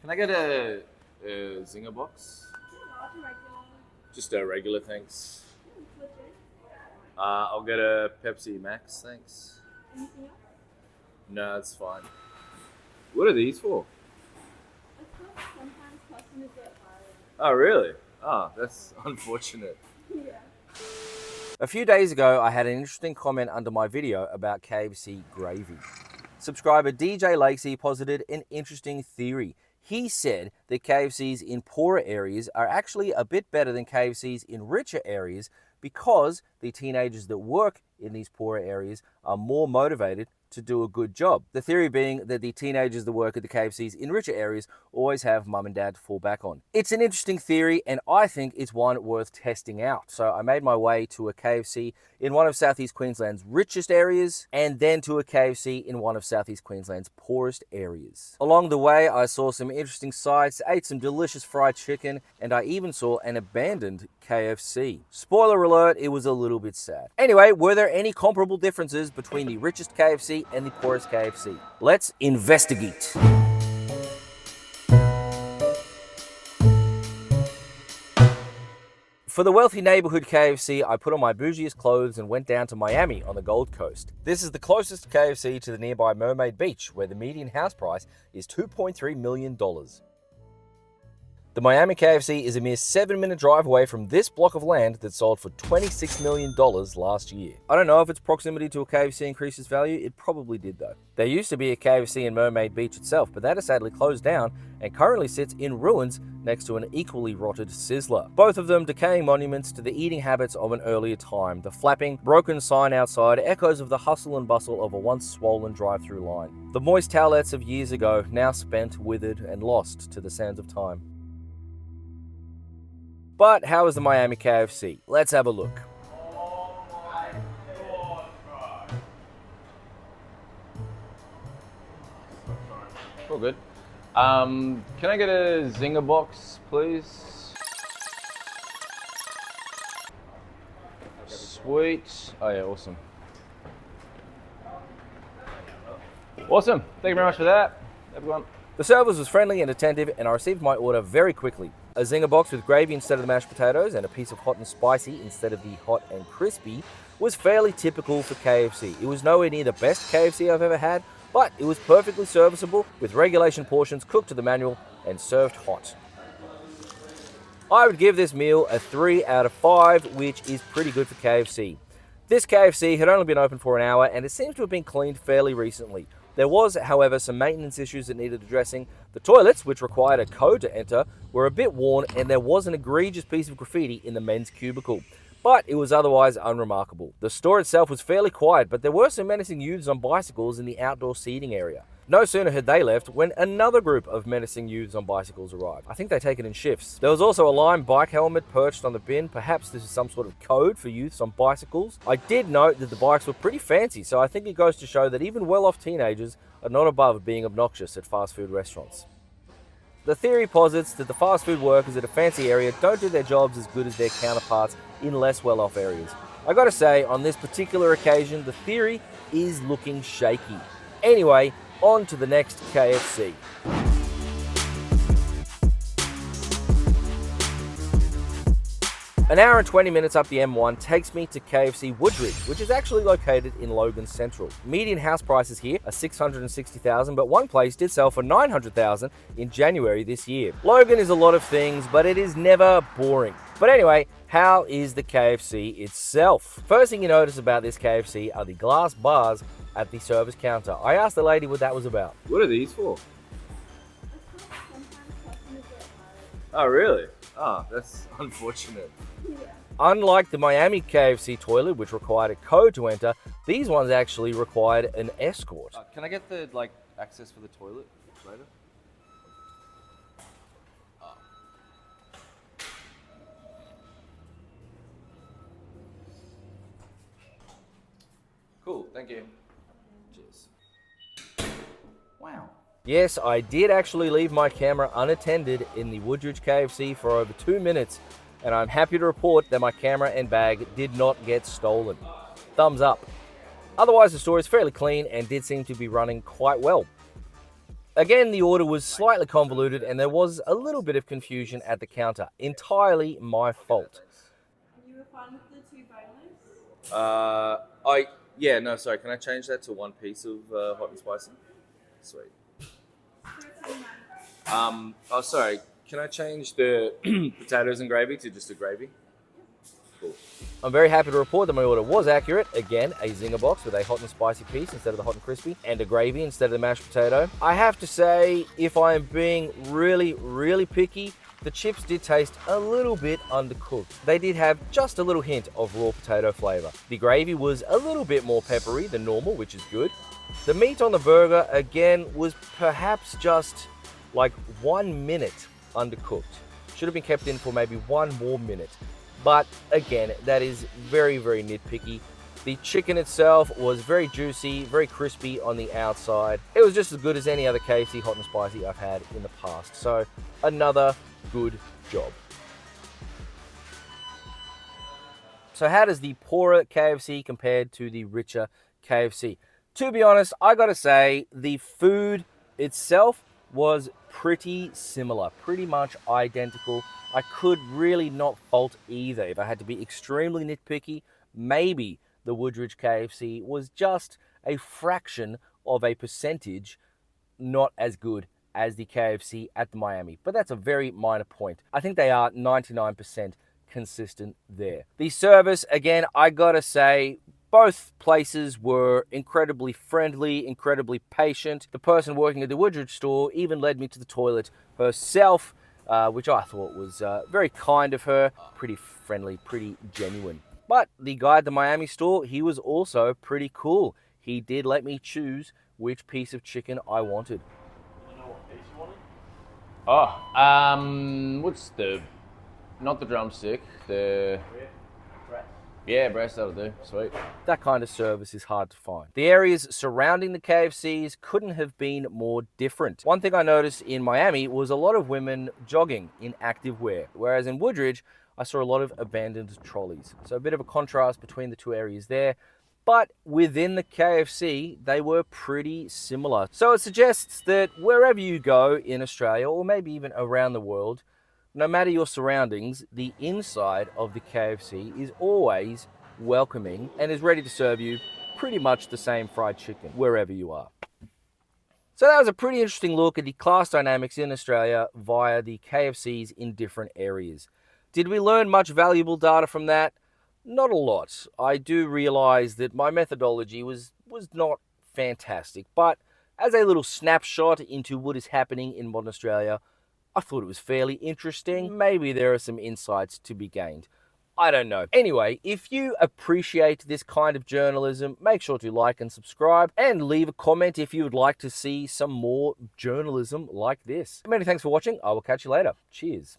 Can I get a Zinger Box? Just a regular, thanks. I'll get a Pepsi Max, thanks. Anything else? No, it's fine. What are these for? Sometimes customers get hired. Oh, really? Oh, that's unfortunate. Yeah. A few days ago, I had an interesting comment under my video about KFC gravy. Subscriber DJ Lakesy posited an interesting theory. He said that KFCs in poorer areas are actually a bit better than KFCs in richer areas because the teenagers that work in these poorer areas are more motivated to do a good job. The theory being that the teenagers that work at the KFCs in richer areas always have mum and dad to fall back on. It's an interesting theory and I think it's one worth testing out. So I made my way to a KFC in one of Southeast Queensland's richest areas and then to a KFC in one of Southeast Queensland's poorest areas. Along the way, I saw some interesting sights, ate some delicious fried chicken, and I even saw an abandoned KFC. Spoiler alert, it was a little bit sad. Anyway, were there any comparable differences between the richest KFC and the poorest KFC? Let's investigate. For the wealthy neighborhood KFC, I put on my bougiest clothes and went down to Miami on the Gold Coast. This is the closest KFC to the nearby Mermaid Beach, where the median house price is $2.3 million. The Miami KFC is a mere 7-minute drive away from this block of land that sold for $26 million last year. I don't know if its proximity to a KFC increases value, it probably did though. There used to be a KFC in Mermaid Beach itself, but that has sadly closed down and currently sits in ruins next to an equally rotted Sizzler. Both of them decaying monuments to the eating habits of an earlier time. The flapping, broken sign outside echoes of the hustle and bustle of a once swollen drive-through line. The moist towelettes of years ago, now spent, withered, and lost to the sands of time. But how is the Miami KFC? Let's have a look. All good. Can I get a Zinger Box, please? Sweet. Oh yeah, awesome. Awesome. Thank you very much for that, everyone. The servers was friendly and attentive, and I received my order very quickly. A Zinger Box with gravy instead of the mashed potatoes and a piece of hot and spicy instead of the hot and crispy was fairly typical for KFC. It was nowhere near the best KFC I've ever had, but it was perfectly serviceable with regulation portions cooked to the manual and served hot. I would give this meal a 3 out of 5, which is pretty good for KFC. This KFC had only been open for an hour and it seems to have been cleaned fairly recently. There was, however, some maintenance issues that needed addressing. The toilets, which required a code to enter, were a bit worn and there was an egregious piece of graffiti in the men's cubicle. But it was otherwise unremarkable. The store itself was fairly quiet, but there were some menacing youths on bicycles in the outdoor seating area. No sooner had they left when another group of menacing youths on bicycles arrived. I think they take it in shifts. There was also a lime bike helmet perched on the bin. Perhaps this is some sort of code for youths on bicycles. I did note that the bikes were pretty fancy, so I think it goes to show that even well-off teenagers are not above being obnoxious at fast food restaurants. The theory posits that the fast food workers at a fancy area don't do their jobs as good as their counterparts in less well-off areas. I gotta say, on this particular occasion, the theory is looking shaky. Anyway, on to the next KFC. An hour and 20 minutes up the M1 takes me to KFC Woodridge, which is actually located in Logan Central. Median house prices here are $660,000, but one place did sell for $900,000 in January this year. Logan is a lot of things, but it is never boring. But anyway, how is the KFC itself? First thing you notice about this KFC are the glass bars at the service counter. I asked the lady what that was about. What are these for? Sometimes customers get hired. Oh, really? Oh, that's unfortunate. Yeah. Unlike the Miami KFC toilet, which required a code to enter, these ones actually required an escort. Can I get the access for the toilet later? Cool, thank you. Cheers. Wow. Yes, I did actually leave my camera unattended in the Woodridge KFC for over 2 minutes, and I'm happy to report that my camera and bag did not get stolen. Thumbs up. Otherwise, the store is fairly clean and did seem to be running quite well. Again, the order was slightly convoluted and there was a little bit of confusion at the counter. Entirely my fault. You were fine with the 2 boneless? Yeah, no, sorry. Can I change that to 1 piece of hot and spicy? Sweet. Sorry. Can I change the potatoes and gravy to just a gravy? Cool. I'm very happy to report that my order was accurate. Again, a Zinger Box with a hot and spicy piece instead of the hot and crispy, and a gravy instead of the mashed potato. I have to say, if I am being really, really picky, the chips did taste a little bit undercooked. They did have just a little hint of raw potato flavor. The gravy was a little bit more peppery than normal, which is good. The meat on the burger, again, was perhaps just like 1 minute undercooked. Should have been kept in for maybe 1 more minute. But again, that is very, very nitpicky. The chicken itself was very juicy, very crispy on the outside. It was just as good as any other KFC hot and spicy I've had in the past. So another good job. So how does the poorer KFC compare to the richer KFC? To be honest, I gotta say the food itself was pretty similar, pretty much identical. I could really not fault either. If I had to be extremely nitpicky, maybe the Woodridge KFC was just a fraction of a percentage not as good as the KFC at the Miami. But that's a very minor point. I think they are 99% consistent there. The service, again, I gotta say, both places were incredibly friendly, incredibly patient. The person working at the Woodridge store even led me to the toilet herself, which I thought was very kind of her, pretty friendly, pretty genuine. But the guy at the Miami store, he was also pretty cool. He did let me choose which piece of chicken I wanted. You know what piece you wanted? What's not the drumstick, the... Yeah, breast, that'll do. Sweet. That kind of service is hard to find. The areas surrounding the KFCs couldn't have been more different. One thing I noticed in Miami was a lot of women jogging in active wear, whereas in Woodridge, I saw a lot of abandoned trolleys. So a bit of a contrast between the two areas there. But within the KFC, they were pretty similar. So it suggests that wherever you go in Australia, or maybe even around the world, no matter your surroundings, the inside of the KFC is always welcoming and is ready to serve you pretty much the same fried chicken wherever you are. So that was a pretty interesting look at the class dynamics in Australia via the KFCs in different areas. Did we learn much valuable data from that? Not a lot. I do realize that my methodology was not fantastic, but as a little snapshot into what is happening in modern Australia, I thought it was fairly interesting. Maybe there are some insights to be gained. I don't know. Anyway, if you appreciate this kind of journalism, make sure to like and subscribe and leave a comment if you would like to see some more journalism like this. Many thanks for watching. I will catch you later. Cheers.